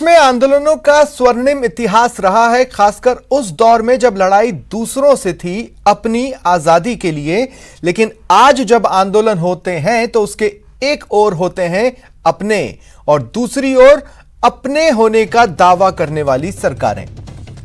में आंदोलनों का स्वर्णिम इतिहास रहा है, खासकर उस दौर में जब लड़ाई दूसरों से थी अपनी आजादी के लिए। लेकिन आज जब आंदोलन होते हैं तो उसके एक ओर होते हैं अपने और दूसरी ओर अपने होने का दावा करने वाली सरकारें।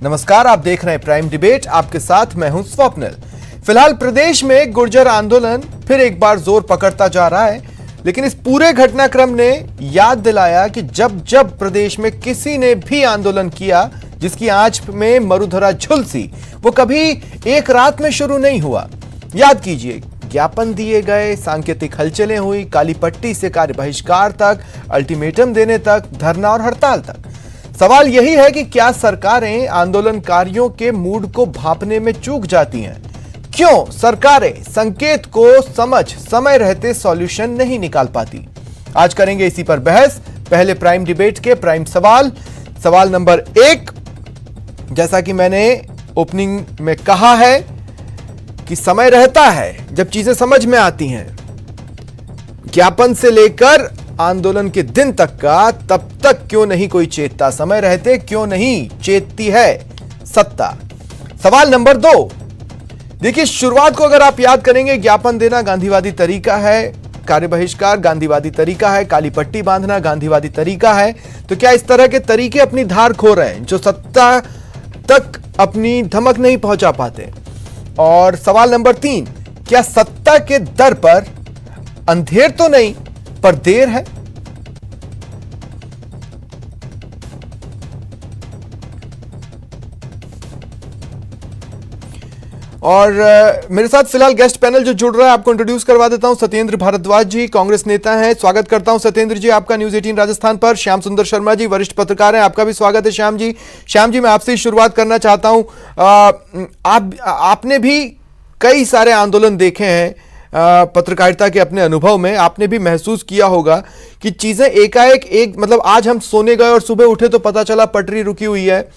नमस्कार, आप देख रहे हैं प्राइम डिबेट, आपके साथ मैं हूं स्वप्निल। फिलहाल प्रदेश में गुर्जर आंदोलन फिर एक बार जोर पकड़ता जा रहा है, लेकिन इस पूरे घटनाक्रम ने याद दिलाया कि जब जब प्रदेश में किसी ने भी आंदोलन किया जिसकी आंच में मरुधरा झुलसी, वो कभी एक रात में शुरू नहीं हुआ। याद कीजिए, ज्ञापन दिए गए, सांकेतिक हलचलें हुई, काली पट्टी से कार्य बहिष्कार तक, अल्टीमेटम देने तक, धरना और हड़ताल तक। सवाल यही है कि क्या सरकारें आंदोलनकारियों के मूड को भांपने में चूक जाती हैं? क्यों सरकारें संकेत को समझ समय रहते सॉल्यूशन नहीं निकाल पाती? आज करेंगे इसी पर बहस। पहले प्राइम डिबेट के प्राइम सवाल नंबर 1, जैसा कि मैंने ओपनिंग में कहा है कि समय रहता है जब चीजें समझ में आती हैं, ज्ञापन से लेकर आंदोलन के दिन तक का, तब तक क्यों नहीं कोई चेतता? समय रहते क्यों नहीं चेतती है सत्ता? सवाल नंबर 2, देखिए, शुरुआत को अगर आप याद करेंगे, ज्ञापन देना गांधीवादी तरीका है, कार्य बहिष्कार गांधीवादी तरीका है, काली पट्टी बांधना गांधीवादी तरीका है। तो क्या इस तरह के तरीके अपनी धार खो रहे हैं जो सत्ता तक अपनी धमक नहीं पहुंचा पाते? और सवाल नंबर 3, क्या सत्ता के दर पर अंधेर तो नहीं पर देर है? और मेरे साथ फिलहाल गेस्ट पैनल जो जुड़ रहा है, आपको इंट्रोड्यूस करवा देता हूं। सत्येंद्र भारद्वाज जी कांग्रेस नेता हैं, स्वागत करता हूं सत्येंद्र जी आपका न्यूज 18 राजस्थान पर। श्याम सुंदर शर्मा जी वरिष्ठ पत्रकार हैं, आपका भी स्वागत है श्याम जी। श्याम जी, मैं आपसे ही शुरुआत करना चाहता हूं। आपने भी कई सारे आंदोलन देखे हैं, पत्रकारिता के अपने अनुभव में आपने भी महसूस किया होगा कि चीजें एकाएक मतलब आज हम सोने गए और सुबह उठे तो पता चला पटरी रुकी हुई है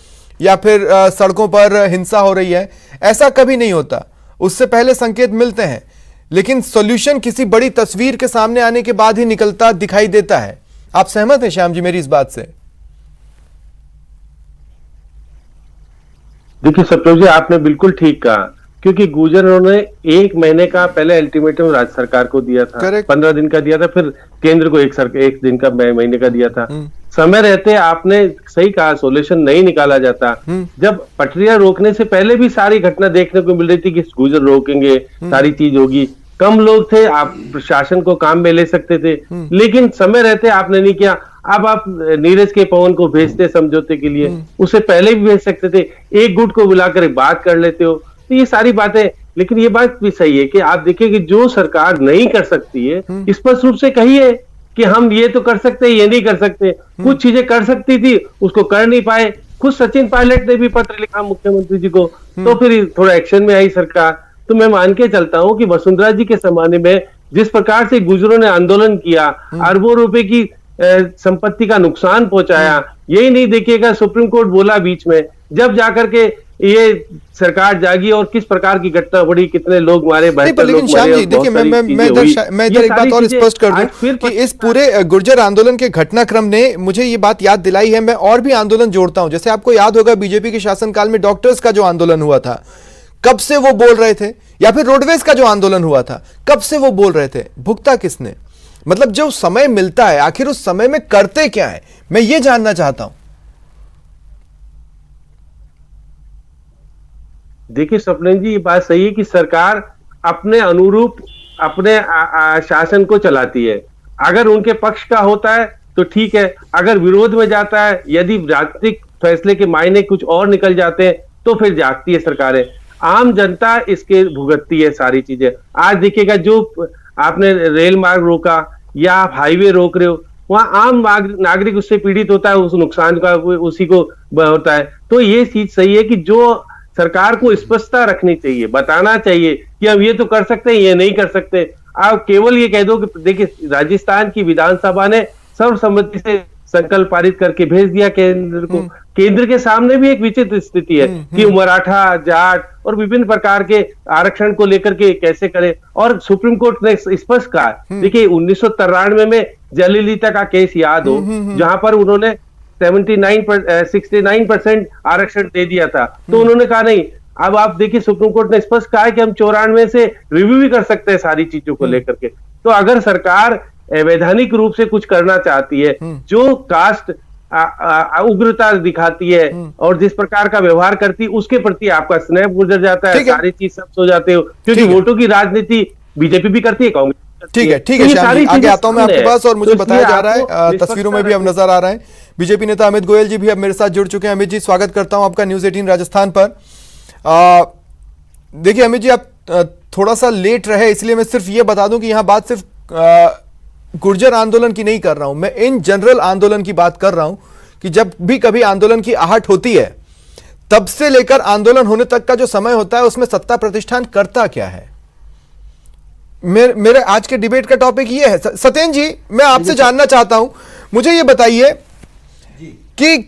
या फिर सड़कों पर हिंसा हो रही है। ऐसा कभी नहीं होता, उससे पहले संकेत मिलते हैं, लेकिन सॉल्यूशन किसी बड़ी तस्वीर के सामने आने के बाद ही निकलता दिखाई देता है। आप सहमत हैं श्याम जी मेरी इस बात से? देखिए सप्तम जी, आपने बिल्कुल ठीक कहा, क्योंकि गुर्जरों ने 1 महीने का पहले अल्टीमेटम राज्य सरकार को दिया था, 15 दिन का दिया था, फिर केंद्र को एक दिन का महीने का दिया था। समय रहते आपने सही कहा, सोल्यूशन नहीं निकाला जाता। जब पटरियां रोकने से पहले भी सारी घटना देखने को मिल रही थी कि गुर्जर रोकेंगे, सारी चीज होगी, कम लोग थे, आप प्रशासन को काम में ले सकते थे, लेकिन समय रहते आपने नहीं किया। अब आप नीरज के पवन को भेजते समझौते के लिए, उससे पहले भी भेज सकते थे, एक गुट को बुलाकर बात कर लेते हो। तो ये सारी बातें, लेकिन ये बात भी सही है कि आप देखिए कि जो सरकार नहीं कर सकती है, स्पष्ट रूप से कहिए कि हम ये तो कर सकते हैं, ये नहीं कर सकते। कुछ चीजें कर सकती थी, उसको कर नहीं पाए। खुद सचिन पायलट ने भी पत्र लिखा मुख्यमंत्री जी को, तो फिर थोड़ा एक्शन में आई सरकार। तो मैं मान के चलता हूं कि वसुंधरा जी के जमाने में जिस प्रकार से गुर्जरों ने आंदोलन किया, अरबों रुपए की संपत्ति का नुकसान पहुंचाया, यही नहीं देखिएगा सुप्रीम कोर्ट बोला बीच में, जब जाकर के ये सरकार जागी और किस प्रकार की घटना बढ़ी, कितने लोग मारे, लेकिन श्याम जी देखिए, मैं इधर एक बात और स्पष्ट कर दूं कि इस पूरे गुर्जर आंदोलन के घटनाक्रम ने मुझे ये बात याद दिलाई है। मैं और भी आंदोलन जोड़ता हूं, जैसे आपको याद होगा बीजेपी के शासनकाल में डॉक्टर्स का जो आंदोलन हुआ था, कब से वो बोल रहे थे, या फिर रोडवेज का जो आंदोलन हुआ था, कब से वो बोल रहे थे, भुगता किसने? मतलब जो समय मिलता है, आखिर उस समय में करते क्या है, मैं ये जानना चाहता हूं। देखिए स्वप्निल जी, ये बात सही है कि सरकार अपने अनुरूप अपने शासन को चलाती है। अगर उनके पक्ष का होता है तो ठीक है, अगर विरोध में जाता है, यदि राजनीतिक फैसले के मायने कुछ और निकल जाते हैं तो फिर जागती है सरकारें। आम जनता इसके भुगतती है सारी चीजें। आज देखिएगा, जो आपने रेल मार्ग रोका या आप हाईवे रोक रहे हो, वहां आम नागरिक उससे पीड़ित होता है, उस नुकसान का उसी को होता है। तो ये चीज सही है कि जो सरकार को स्पष्टता रखनी चाहिए, बताना चाहिए कि हम ये तो कर सकते हैं, ये नहीं कर सकते। आप केवल ये कह दो कि देखिए राजस्थान की विधानसभा ने सर्वसम्मति से संकल्प पारित करके भेज दिया केंद्र को। केंद्र के सामने भी एक विचित्र स्थिति है कि मराठा, जाट और विभिन्न प्रकार के आरक्षण को लेकर के कैसे करें। और सुप्रीम कोर्ट ने स्पष्ट कहा, देखिए 1993 में जयललिता का केस याद हो, जहां पर उन्होंने 69% आरक्षण दे दिया था। तो उन्होंने कहा नहीं, अब आप देखिए सुप्रीम कोर्ट ने स्पष्ट कहा है कि हम 94 से रिव्यू भी कर सकते हैं सारी चीजों को लेकर के। तो अगर सरकार वैधानिक रूप से कुछ करना चाहती है, जो कास्ट उग्रता दिखाती है और जिस प्रकार का व्यवहार करती है, उसके प्रति आपका स्नेह गुजर जाता है, सारी चीज सब सो जाते हो, क्योंकि वोटों की राजनीति बीजेपी भी करती है, कांग्रेस। ठीक है श्याम जी, आगे आता हूं मैं आपके पास। और मुझे बताया जा रहा है, तस्वीरों में भी अब नजर आ रहे हैं, बीजेपी नेता अमित गोयल जी भी अब मेरे साथ जुड़ चुके हैं। अमित जी, स्वागत करता हूं आपका न्यूज 18 राजस्थान पर। देखिए अमित जी, आप थोड़ा सा लेट रहे, इसलिए मैं सिर्फ ये बता दूं कि यहां बात सिर्फ गुर्जर आंदोलन की नहीं कर रहा हूं, मैं इन जनरल आंदोलन की बात कर रहा हूं कि जब भी कभी आंदोलन की आहट होती है, तब से लेकर आंदोलन होने तक का जो समय होता है, उसमें सत्ता प्रतिष्ठान करता क्या है। मेरे आज के डिबेट का टॉपिक ये है। सत्येंद्र जी, मैं आपसे जानना चाहता हूं, मुझे ये बताइए कि